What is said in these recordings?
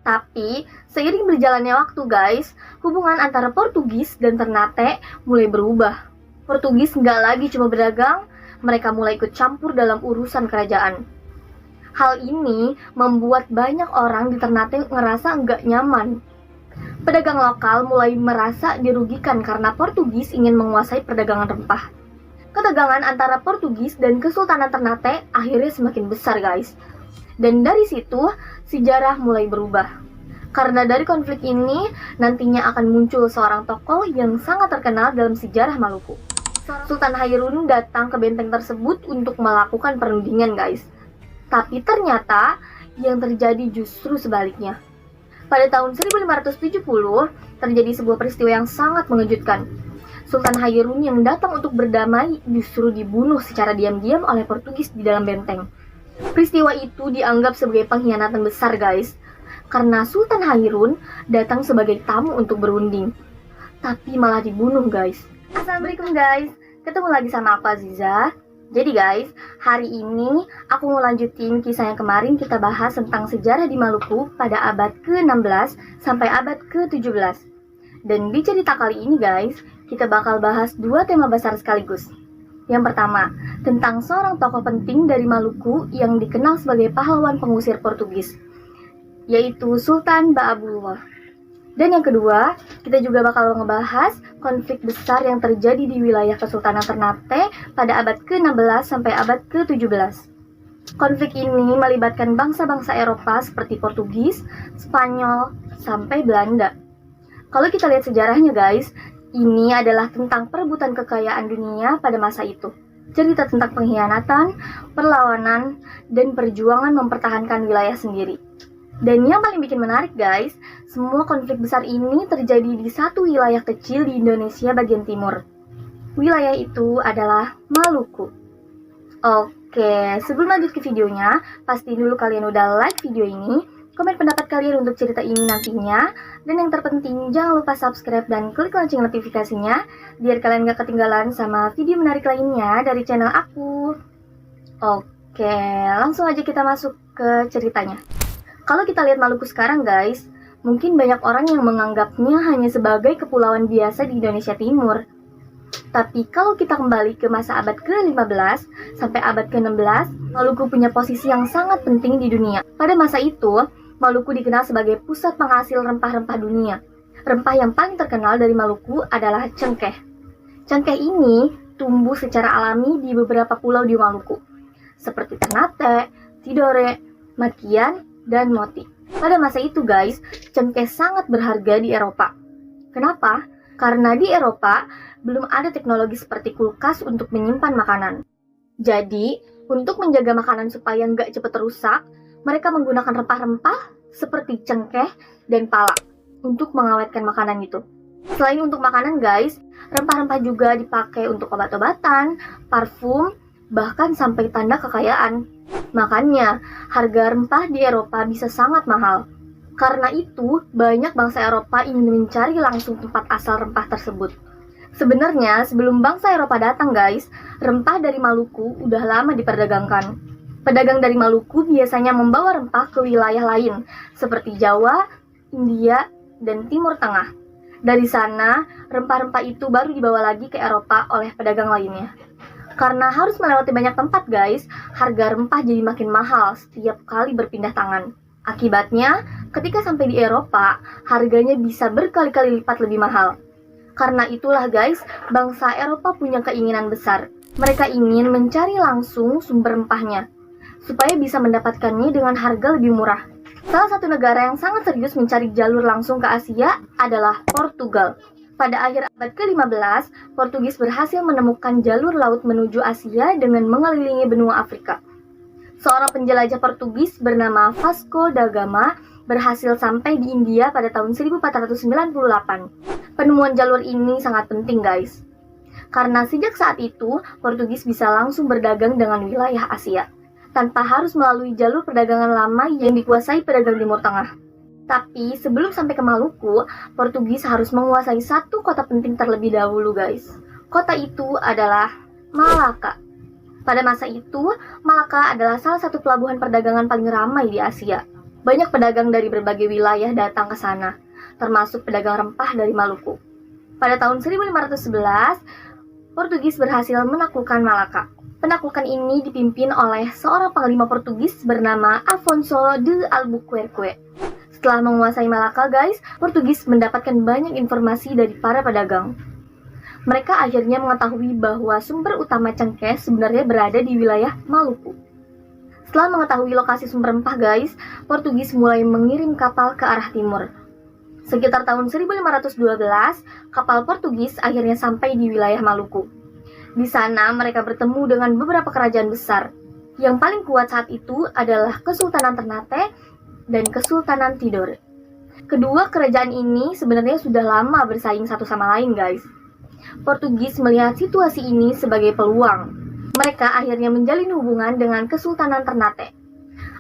Tapi, seiring berjalannya waktu guys, hubungan antara Portugis dan Ternate mulai berubah. Portugis nggak lagi cuma berdagang, mereka mulai ikut campur dalam urusan kerajaan. Hal ini membuat banyak orang di Ternate ngerasa nggak nyaman. Pedagang lokal mulai merasa dirugikan karena Portugis ingin menguasai perdagangan rempah. Ketegangan antara Portugis dan Kesultanan Ternate akhirnya semakin besar guys. Dan dari situ, sejarah mulai berubah. Karena dari konflik ini, nantinya akan muncul seorang tokoh yang sangat terkenal dalam sejarah Maluku. Sultan Hairun datang ke benteng tersebut untuk melakukan perundingan guys. Tapi ternyata, yang terjadi justru sebaliknya. Pada tahun 1570, terjadi sebuah peristiwa yang sangat mengejutkan. Sultan Hairun yang datang untuk berdamai justru dibunuh secara diam-diam oleh Portugis di dalam benteng. Peristiwa itu dianggap sebagai pengkhianatan besar guys, karena Sultan Hairun datang sebagai tamu untuk berunding, tapi malah dibunuh guys. Assalamualaikum guys, ketemu lagi sama aku Aziza. Jadi guys, hari ini aku mau lanjutin kisah yang kemarin kita bahas tentang sejarah di Maluku pada abad ke-16 sampai abad ke-17. Dan di cerita kali ini guys, kita bakal bahas dua tema besar sekaligus. Yang pertama, tentang seorang tokoh penting dari Maluku yang dikenal sebagai pahlawan pengusir Portugis, yaitu Sultan Ba'abullah. Dan yang kedua, kita juga bakal ngebahas konflik besar yang terjadi di wilayah Kesultanan Ternate pada abad ke-16 sampai abad ke-17. Konflik ini melibatkan bangsa-bangsa Eropa seperti Portugis, Spanyol, sampai Belanda. Kalau kita lihat sejarahnya guys, ini adalah tentang perebutan kekayaan dunia pada masa itu. Cerita tentang pengkhianatan, perlawanan, dan perjuangan mempertahankan wilayah sendiri. Dan yang paling bikin menarik guys, semua konflik besar ini terjadi di satu wilayah kecil di Indonesia bagian timur. Wilayah itu adalah Maluku. Oke, sebelum lanjut ke videonya, pastiin dulu kalian udah like video ini, komen pendapat kalian untuk cerita ini nantinya, dan yang terpenting jangan lupa subscribe dan klik lonceng notifikasinya biar kalian gak ketinggalan sama video menarik lainnya dari channel aku. Oke, langsung aja kita masuk ke ceritanya. Kalau kita lihat Maluku sekarang guys, mungkin banyak orang yang menganggapnya hanya sebagai kepulauan biasa di Indonesia Timur. Tapi kalau kita kembali ke masa abad ke-15 sampai abad ke-16, Maluku punya posisi yang sangat penting di dunia. Pada masa itu, Maluku dikenal sebagai pusat penghasil rempah-rempah dunia. Rempah yang paling terkenal dari Maluku adalah cengkeh. Cengkeh ini tumbuh secara alami di beberapa pulau di Maluku, seperti Ternate, Tidore, Makian, dan Moti. Pada masa itu guys, cengkeh sangat berharga di Eropa. Kenapa? Karena di Eropa belum ada teknologi seperti kulkas untuk menyimpan makanan. Jadi, untuk menjaga makanan supaya nggak cepat rusak, mereka menggunakan rempah-rempah seperti cengkeh dan pala untuk mengawetkan makanan itu. Selain untuk makanan guys, rempah-rempah juga dipakai untuk obat-obatan, parfum, bahkan sampai tanda kekayaan. Makanya, harga rempah di Eropa bisa sangat mahal. Karena itu, banyak bangsa Eropa ingin mencari langsung tempat asal rempah tersebut. Sebenarnya, sebelum bangsa Eropa datang guys, rempah dari Maluku udah lama diperdagangkan. Pedagang dari Maluku biasanya membawa rempah ke wilayah lain, seperti Jawa, India, dan Timur Tengah. Dari sana, rempah-rempah itu baru dibawa lagi ke Eropa oleh pedagang lainnya. Karena harus melewati banyak tempat guys, harga rempah jadi makin mahal setiap kali berpindah tangan. Akibatnya, ketika sampai di Eropa, harganya bisa berkali-kali lipat lebih mahal. Karena itulah guys, bangsa Eropa punya keinginan besar. Mereka ingin mencari langsung sumber rempahnya, supaya bisa mendapatkannya dengan harga lebih murah. Salah satu negara yang sangat serius mencari jalur langsung ke Asia adalah Portugal. Pada akhir abad ke-15, Portugis berhasil menemukan jalur laut menuju Asia dengan mengelilingi benua Afrika. Seorang penjelajah Portugis bernama Vasco da Gama berhasil sampai di India pada tahun 1498. Penemuan jalur ini sangat penting guys, karena sejak saat itu Portugis bisa langsung berdagang dengan wilayah Asia tanpa harus melalui jalur perdagangan lama yang dikuasai pedagang Timur Tengah. Tapi sebelum sampai ke Maluku, Portugis harus menguasai satu kota penting terlebih dahulu guys. Kota itu adalah Malaka. Pada masa itu, Malaka adalah salah satu pelabuhan perdagangan paling ramai di Asia. Banyak pedagang dari berbagai wilayah datang ke sana, termasuk pedagang rempah dari Maluku. Pada tahun 1511, Portugis berhasil menaklukkan Malaka. Penaklukan ini dipimpin oleh seorang panglima Portugis bernama Afonso de Albuquerque. Setelah menguasai Malaka, guys, Portugis mendapatkan banyak informasi dari para pedagang. Mereka akhirnya mengetahui bahwa sumber utama cengkeh sebenarnya berada di wilayah Maluku. Setelah mengetahui lokasi sumber rempah, guys, Portugis mulai mengirim kapal ke arah timur. Sekitar tahun 1512, kapal Portugis akhirnya sampai di wilayah Maluku. Di sana mereka bertemu dengan beberapa kerajaan besar. Yang paling kuat saat itu adalah Kesultanan Ternate dan Kesultanan Tidore. Kedua kerajaan ini sebenarnya sudah lama bersaing satu sama lain, guys. Portugis melihat situasi ini sebagai peluang. Mereka akhirnya menjalin hubungan dengan Kesultanan Ternate.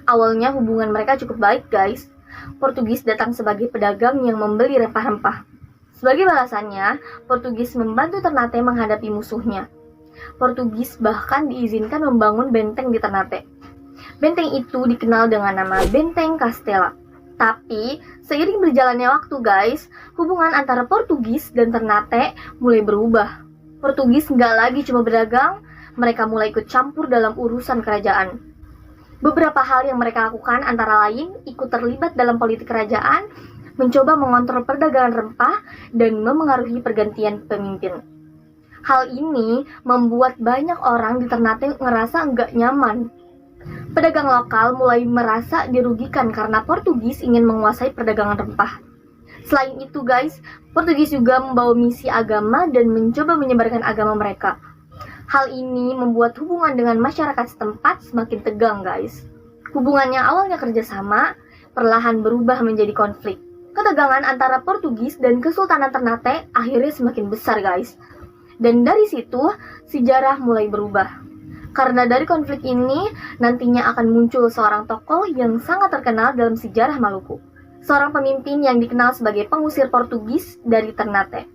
Awalnya hubungan mereka cukup baik, guys. Portugis datang sebagai pedagang yang membeli rempah-rempah. Sebagai balasannya, Portugis membantu Ternate menghadapi musuhnya. Portugis bahkan diizinkan membangun benteng di Ternate. Benteng itu dikenal dengan nama Benteng Castela. Tapi, seiring berjalannya waktu, guys, hubungan antara Portugis dan Ternate mulai berubah. Portugis nggak lagi cuma berdagang, mereka mulai ikut campur dalam urusan kerajaan. Beberapa hal yang mereka lakukan antara lain ikut terlibat dalam politik kerajaan, mencoba mengontrol perdagangan rempah, dan memengaruhi pergantian pemimpin. Hal ini membuat banyak orang di Ternate ngerasa nggak nyaman. Pedagang lokal mulai merasa dirugikan karena Portugis ingin menguasai perdagangan rempah. Selain itu, guys, Portugis juga membawa misi agama dan mencoba menyebarkan agama mereka. Hal ini membuat hubungan dengan masyarakat setempat semakin tegang, guys. Hubungannya awalnya kerjasama, perlahan berubah menjadi konflik. Ketegangan antara Portugis dan Kesultanan Ternate akhirnya semakin besar, guys. Dan dari situ, sejarah mulai berubah. Karena dari konflik ini, nantinya akan muncul seorang tokoh yang sangat terkenal dalam sejarah Maluku. Seorang pemimpin yang dikenal sebagai pengusir Portugis dari Ternate.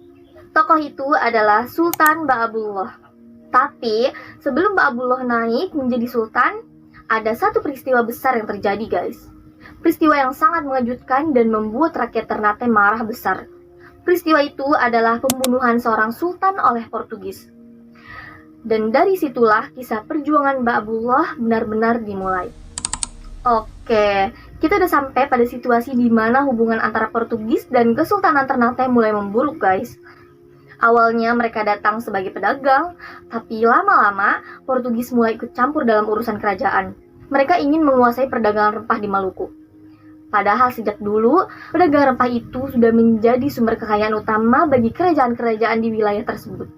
Tokoh itu adalah Sultan Baabullah. Tapi, sebelum Baabullah naik menjadi sultan, ada satu peristiwa besar yang terjadi, guys. Peristiwa yang sangat mengejutkan dan membuat rakyat Ternate marah besar. Peristiwa itu adalah pembunuhan seorang sultan oleh Portugis. Dan dari situlah kisah perjuangan Baabullah benar-benar dimulai. Oke, kita udah sampai pada situasi di mana hubungan antara Portugis dan Kesultanan Ternate mulai memburuk, guys. Awalnya mereka datang sebagai pedagang, tapi lama-lama Portugis mulai ikut campur dalam urusan kerajaan. Mereka ingin menguasai perdagangan rempah di Maluku. Padahal sejak dulu, perdagangan rempah itu sudah menjadi sumber kekayaan utama bagi kerajaan-kerajaan di wilayah tersebut.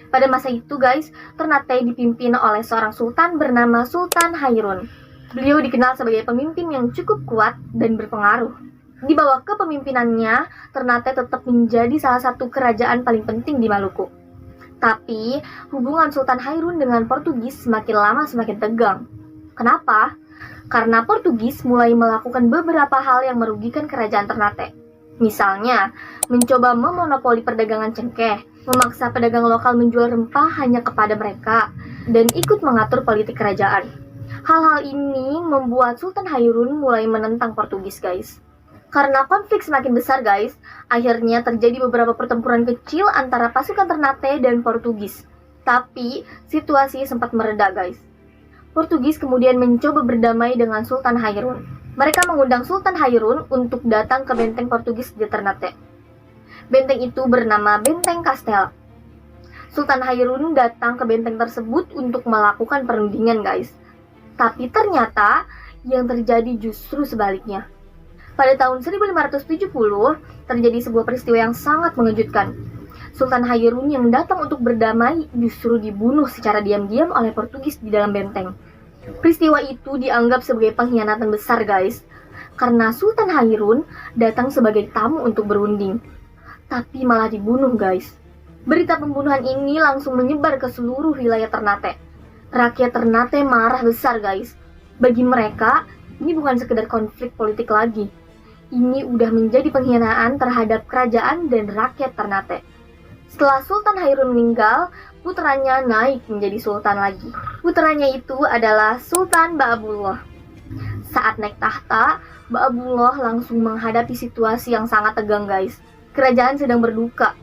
Pada masa itu, guys, Ternate dipimpin oleh seorang sultan bernama Sultan Hairun. Beliau dikenal sebagai pemimpin yang cukup kuat dan berpengaruh. Di bawah kepemimpinannya, Ternate tetap menjadi salah satu kerajaan paling penting di Maluku. Tapi, hubungan Sultan Hairun dengan Portugis semakin lama semakin tegang. Kenapa? Karena Portugis mulai melakukan beberapa hal yang merugikan kerajaan Ternate. Misalnya, mencoba memonopoli perdagangan cengkeh, memaksa pedagang lokal menjual rempah hanya kepada mereka, dan ikut mengatur politik kerajaan. Hal-hal ini membuat Sultan Hairun mulai menentang Portugis, guys. Karena konflik semakin besar, guys, akhirnya terjadi beberapa pertempuran kecil antara pasukan Ternate dan Portugis. Tapi, situasi sempat mereda, guys. Portugis kemudian mencoba berdamai dengan Sultan Hairun. Mereka mengundang Sultan Hairun untuk datang ke benteng Portugis di Ternate. Benteng itu bernama Benteng Castela. Sultan Hairun datang ke benteng tersebut untuk melakukan perundingan, guys. Tapi ternyata yang terjadi justru sebaliknya. Pada tahun 1570, terjadi sebuah peristiwa yang sangat mengejutkan. Sultan Hairun yang datang untuk berdamai justru dibunuh secara diam-diam oleh Portugis di dalam benteng. Peristiwa itu dianggap sebagai pengkhianatan besar, guys, karena Sultan Hairun datang sebagai tamu untuk berunding, tapi malah dibunuh, guys. Berita pembunuhan ini langsung menyebar ke seluruh wilayah Ternate. Rakyat Ternate marah besar, guys. Bagi mereka, ini bukan sekedar konflik politik lagi. Ini udah menjadi pengkhianatan terhadap kerajaan dan rakyat Ternate. Setelah Sultan Hairun meninggal, putranya naik menjadi sultan lagi. Putranya itu adalah Sultan Baabullah. Saat naik tahta, Ba'abullah langsung menghadapi situasi yang sangat tegang guys. Kerajaan sedang berduka,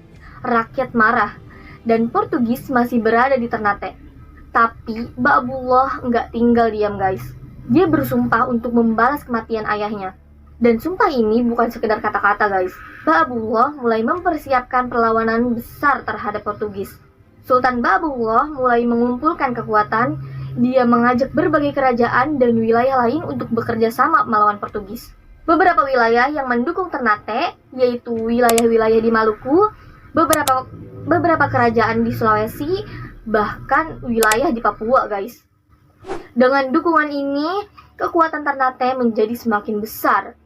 rakyat marah, dan Portugis masih berada di Ternate. Tapi Ba'abullah nggak tinggal diam guys. Dia bersumpah untuk membalas kematian ayahnya. Dan sumpah ini bukan sekedar kata-kata guys. Ba'abullah mulai mempersiapkan perlawanan besar terhadap Portugis. Sultan Ba'abullah mulai mengumpulkan kekuatan. Dia mengajak berbagai kerajaan dan wilayah lain untuk bekerja sama melawan Portugis. Beberapa wilayah yang mendukung Ternate, yaitu wilayah-wilayah di Maluku, beberapa kerajaan di Sulawesi, bahkan wilayah di Papua guys. Dengan dukungan ini, kekuatan Ternate menjadi semakin besar.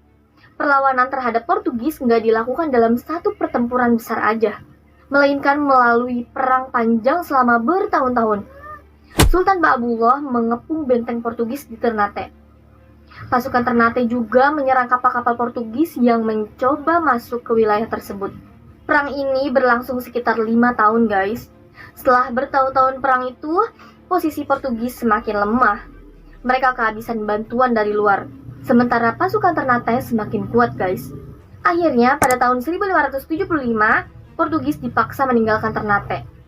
Perlawanan terhadap Portugis nggak dilakukan dalam satu pertempuran besar aja, melainkan melalui perang panjang selama bertahun-tahun. Sultan Ba'abullah mengepung benteng Portugis di Ternate. Pasukan Ternate juga menyerang kapal-kapal Portugis yang mencoba masuk ke wilayah tersebut. Perang ini berlangsung sekitar 5 tahun guys. Setelah bertahun-tahun perang itu, posisi Portugis semakin lemah. Mereka kehabisan bantuan dari luar, sementara pasukan Ternate semakin kuat guys. Akhirnya pada tahun 1575, Portugis dipaksa meninggalkan Ternate.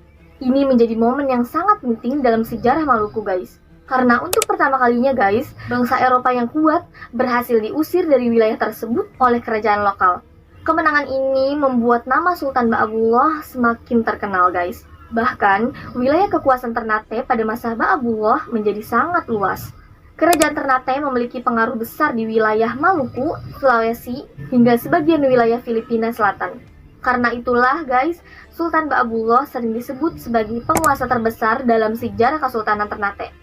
Ini menjadi momen yang sangat penting dalam sejarah Maluku guys. Karena untuk pertama kalinya guys, bangsa Eropa yang kuat berhasil diusir dari wilayah tersebut oleh kerajaan lokal. Kemenangan ini membuat nama Sultan Ba'abullah semakin terkenal guys. Bahkan, wilayah kekuasaan Ternate pada masa Ba'abullah menjadi sangat luas. Kerajaan Ternate memiliki pengaruh besar di wilayah Maluku, Sulawesi, hingga sebagian wilayah Filipina Selatan. Karena itulah guys, Sultan Ba'abullah sering disebut sebagai penguasa terbesar dalam sejarah Kesultanan Ternate.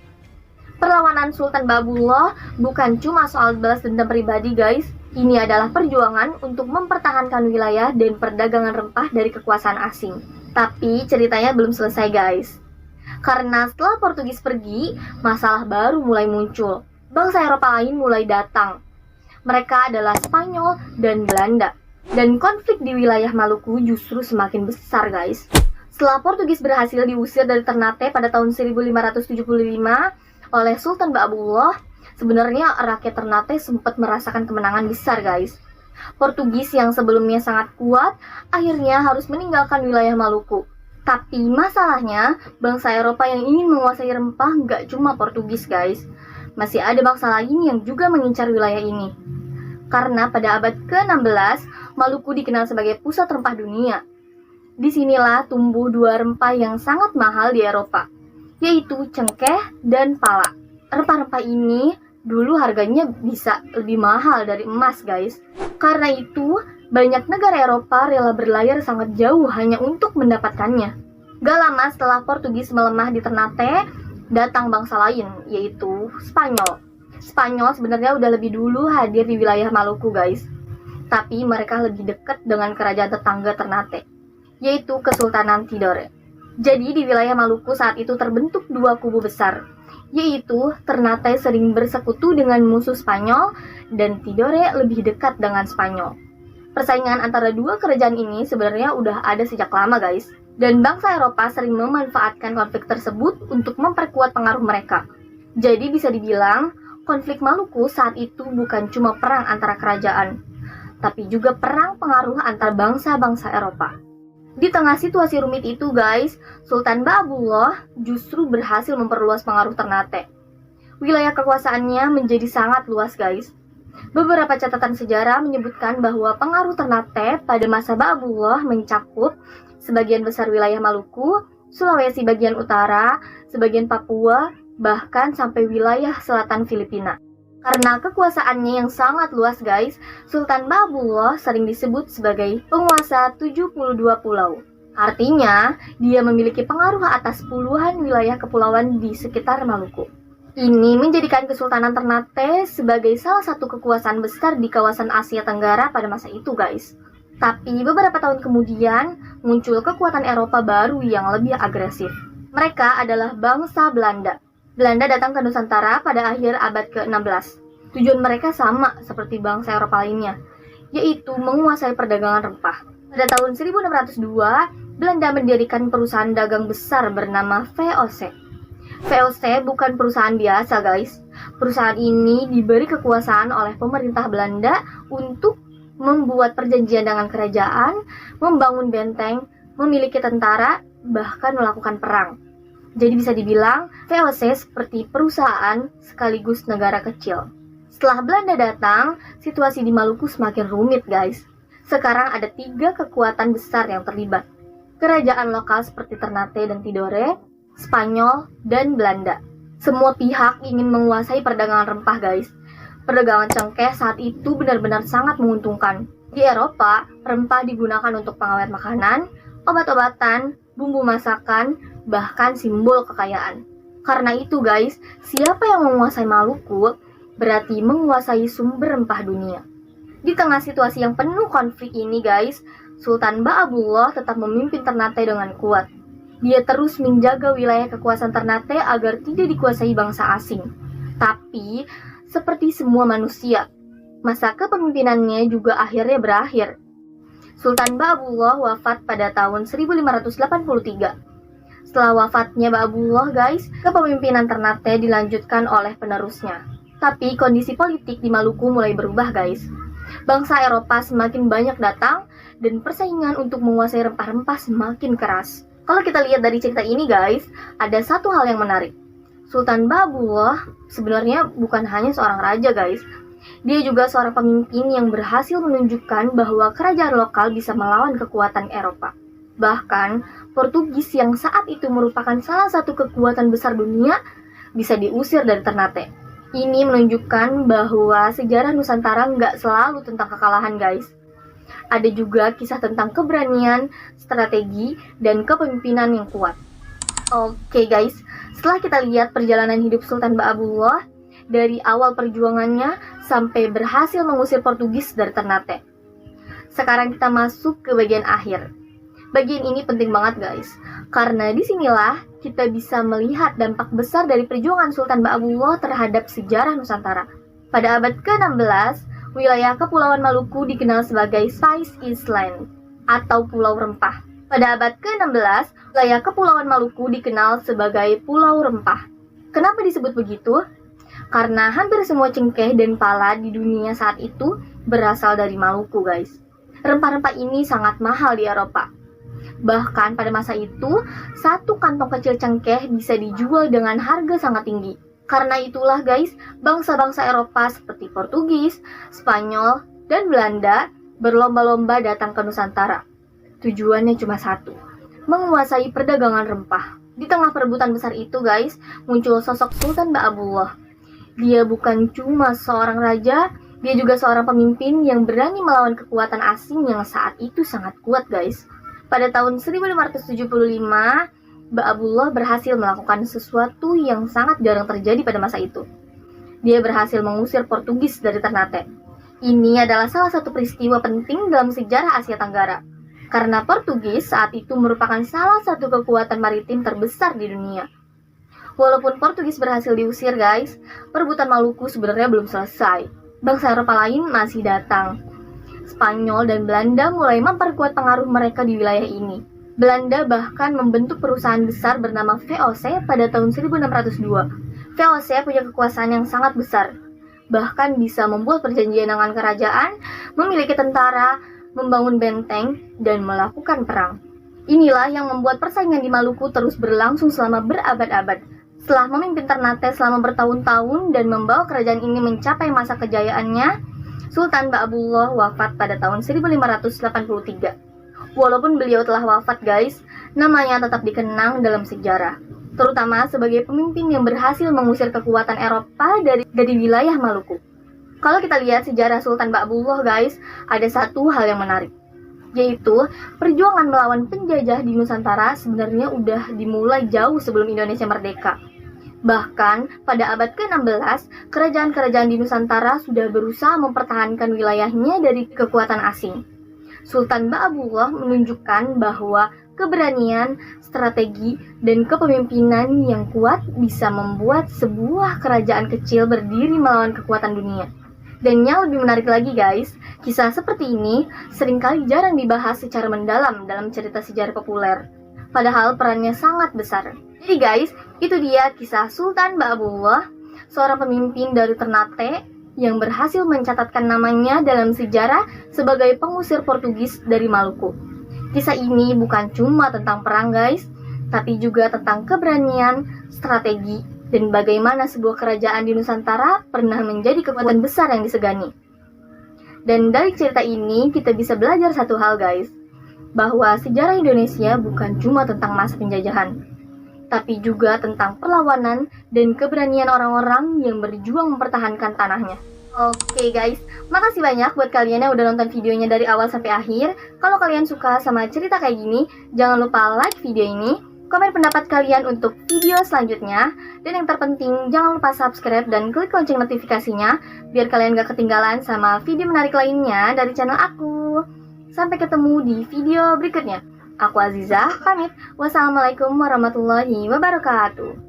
Perlawanan Sultan Ba'abullah bukan cuma soal balas dendam pribadi guys. Ini adalah perjuangan untuk mempertahankan wilayah dan perdagangan rempah dari kekuasaan asing. Tapi ceritanya belum selesai guys. Karena setelah Portugis pergi, masalah baru mulai muncul. Bangsa Eropa lain mulai datang. Mereka adalah Spanyol dan Belanda. Dan konflik di wilayah Maluku justru semakin besar guys. Setelah Portugis berhasil diusir dari Ternate pada tahun 1575 oleh Sultan Ba'abullah, sebenarnya rakyat Ternate sempat merasakan kemenangan besar guys. Portugis yang sebelumnya sangat kuat, akhirnya harus meninggalkan wilayah Maluku. Tapi masalahnya, bangsa Eropa yang ingin menguasai rempah nggak cuma Portugis guys. Masih ada bangsa lain yang juga mengincar wilayah ini. Karena pada abad ke-16, Maluku dikenal sebagai pusat rempah dunia. Disinilah tumbuh dua rempah yang sangat mahal di Eropa, yaitu cengkeh dan pala. Rempah-rempah ini dulu harganya bisa lebih mahal dari emas guys. Karena itu, banyak negara Eropa rela berlayar sangat jauh hanya untuk mendapatkannya. Gak lama setelah Portugis melemah di Ternate, datang bangsa lain, yaitu Spanyol. Spanyol sebenarnya udah lebih dulu hadir di wilayah Maluku guys. Tapi mereka lebih dekat dengan kerajaan tetangga Ternate, yaitu Kesultanan Tidore. Jadi di wilayah Maluku saat itu terbentuk dua kubu besar, yaitu Ternate sering bersekutu dengan musuh Spanyol dan Tidore lebih dekat dengan Spanyol. Persaingan antara dua kerajaan ini sebenarnya udah ada sejak lama guys. Dan bangsa Eropa sering memanfaatkan konflik tersebut untuk memperkuat pengaruh mereka. Jadi bisa dibilang, konflik Maluku saat itu bukan cuma perang antara kerajaan, tapi juga perang pengaruh antar bangsa-bangsa Eropa. Di tengah situasi rumit itu guys, Sultan Ba'abullah justru berhasil memperluas pengaruh Ternate. Wilayah kekuasaannya menjadi sangat luas guys. Beberapa catatan sejarah menyebutkan bahwa pengaruh Ternate pada masa Ba'abullah mencakup sebagian besar wilayah Maluku, Sulawesi bagian utara, sebagian Papua, bahkan sampai wilayah selatan Filipina. Karena kekuasaannya yang sangat luas guys, Sultan Ba'abullah sering disebut sebagai penguasa 72 pulau. Artinya, dia memiliki pengaruh atas puluhan wilayah kepulauan di sekitar Maluku. Ini menjadikan Kesultanan Ternate sebagai salah satu kekuasaan besar di kawasan Asia Tenggara pada masa itu guys. Tapi beberapa tahun kemudian, muncul kekuatan Eropa baru yang lebih agresif. Mereka adalah bangsa Belanda. Belanda datang ke Nusantara pada akhir abad ke-16. Tujuan mereka sama seperti bangsa Eropa lainnya, yaitu menguasai perdagangan rempah. Pada tahun 1602, Belanda mendirikan perusahaan dagang besar bernama VOC. VOC bukan perusahaan biasa guys. Perusahaan ini diberi kekuasaan oleh pemerintah Belanda untuk membuat perjanjian dengan kerajaan, membangun benteng, memiliki tentara, bahkan melakukan perang. Jadi bisa dibilang VOC seperti perusahaan sekaligus negara kecil. Setelah Belanda datang, situasi di Maluku semakin rumit guys. Sekarang ada 3 kekuatan besar yang terlibat. Kerajaan lokal seperti Ternate dan Tidore, Spanyol, dan Belanda. Semua pihak ingin menguasai perdagangan rempah guys. Perdagangan cengkeh saat itu benar-benar sangat menguntungkan. Di Eropa, rempah digunakan untuk pengawet makanan, obat-obatan, bumbu masakan, bahkan simbol kekayaan. Karena itu guys, siapa yang menguasai Maluku berarti menguasai sumber rempah dunia. Di tengah situasi yang penuh konflik ini guys, Sultan Ba'abullah tetap memimpin Ternate dengan kuat. Dia terus menjaga wilayah kekuasaan Ternate agar tidak dikuasai bangsa asing. Tapi, seperti semua manusia, masa kepemimpinannya juga akhirnya berakhir. Sultan Ba'abullah wafat pada tahun 1583. Setelah wafatnya Ba'abullah guys, kepemimpinan Ternate dilanjutkan oleh penerusnya. Tapi kondisi politik di Maluku mulai berubah guys. Bangsa Eropa semakin banyak datang dan persaingan untuk menguasai rempah-rempah semakin keras. Kalau kita lihat dari cerita ini guys, ada satu hal yang menarik. Sultan Ba'abullah sebenarnya bukan hanya seorang raja guys. Dia juga seorang pemimpin yang berhasil menunjukkan bahwa kerajaan lokal bisa melawan kekuatan Eropa. Bahkan, Portugis yang saat itu merupakan salah satu kekuatan besar dunia bisa diusir dari Ternate. Ini menunjukkan bahwa sejarah Nusantara nggak selalu tentang kekalahan guys. Ada juga kisah tentang keberanian, strategi, dan kepemimpinan yang kuat. Oke guys, setelah kita lihat perjalanan hidup Sultan Ba'abullah dari awal perjuangannya sampai berhasil mengusir Portugis dari Ternate. Sekarang kita masuk ke bagian akhir. Bagian ini penting banget guys, karena disinilah kita bisa melihat dampak besar dari perjuangan Sultan Ba'abullah terhadap sejarah Nusantara. Pada abad ke-16, wilayah Kepulauan Maluku dikenal sebagai Spice Island atau Pulau Rempah. Pada abad ke-16, wilayah Kepulauan Maluku dikenal sebagai Pulau Rempah. Kenapa disebut begitu? Karena hampir semua cengkeh dan pala di dunia saat itu berasal dari Maluku guys. Rempah-rempah ini sangat mahal di Eropa. Bahkan pada masa itu, satu kantong kecil cengkeh bisa dijual dengan harga sangat tinggi. Karena itulah guys, bangsa-bangsa Eropa seperti Portugis, Spanyol, dan Belanda berlomba-lomba datang ke Nusantara. Tujuannya cuma satu, menguasai perdagangan rempah. Di tengah perebutan besar itu guys, muncul sosok Sultan Ba'abullah. Dia bukan cuma seorang raja, dia juga seorang pemimpin yang berani melawan kekuatan asing yang saat itu sangat kuat guys. Pada tahun 1575, Ba'abullah berhasil melakukan sesuatu yang sangat jarang terjadi pada masa itu. Dia berhasil mengusir Portugis dari Ternate. Ini adalah salah satu peristiwa penting dalam sejarah Asia Tenggara. Karena Portugis saat itu merupakan salah satu kekuatan maritim terbesar di dunia. Walaupun Portugis berhasil diusir guys, perebutan Maluku sebenarnya belum selesai. Bangsa Eropa lain masih datang. Spanyol dan Belanda mulai memperkuat pengaruh mereka di wilayah ini. Belanda bahkan membentuk perusahaan besar bernama VOC pada tahun 1602. VOC punya kekuasaan yang sangat besar, bahkan bisa membuat perjanjian dengan kerajaan, memiliki tentara, membangun benteng, dan melakukan perang. Inilah yang membuat persaingan di Maluku terus berlangsung selama berabad-abad. Setelah memimpin Ternate selama bertahun-tahun dan membawa kerajaan ini mencapai masa kejayaannya, Sultan Ba'abullah wafat pada tahun 1583. Walaupun beliau telah wafat guys, namanya tetap dikenang dalam sejarah, terutama sebagai pemimpin yang berhasil mengusir kekuatan Eropa dari wilayah Maluku. Kalau kita lihat sejarah Sultan Ba'abullah guys, ada satu hal yang menarik, yaitu perjuangan melawan penjajah di Nusantara sebenarnya udah dimulai jauh sebelum Indonesia merdeka. Bahkan pada abad ke-16, kerajaan-kerajaan di Nusantara sudah berusaha mempertahankan wilayahnya dari kekuatan asing. Sultan Ba'abullah menunjukkan bahwa keberanian, strategi, dan kepemimpinan yang kuat bisa membuat sebuah kerajaan kecil berdiri melawan kekuatan dunia. Dan yang lebih menarik lagi guys, kisah seperti ini seringkali jarang dibahas secara mendalam dalam cerita sejarah populer. Padahal perannya sangat besar. Jadi guys, itu dia kisah Sultan Ba'abullah, seorang pemimpin dari Ternate yang berhasil mencatatkan namanya dalam sejarah sebagai pengusir Portugis dari Maluku. Kisah ini bukan cuma tentang perang guys, tapi juga tentang keberanian, strategi, dan bagaimana sebuah kerajaan di Nusantara pernah menjadi kekuatan besar yang disegani. Dan dari cerita ini kita bisa belajar satu hal guys, bahwa sejarah Indonesia bukan cuma tentang masa penjajahan, tapi juga tentang perlawanan dan keberanian orang-orang yang berjuang mempertahankan tanahnya. Oke guys, makasih banyak buat kalian yang udah nonton videonya dari awal sampai akhir. Kalau kalian suka sama cerita kayak gini, jangan lupa like video ini, komen pendapat kalian untuk video selanjutnya, dan yang terpenting jangan lupa subscribe dan klik lonceng notifikasinya biar kalian gak ketinggalan sama video menarik lainnya dari channel aku. Sampai ketemu di video berikutnya. Aku Aziza, pamit. Wassalamualaikum warahmatullahi wabarakatuh.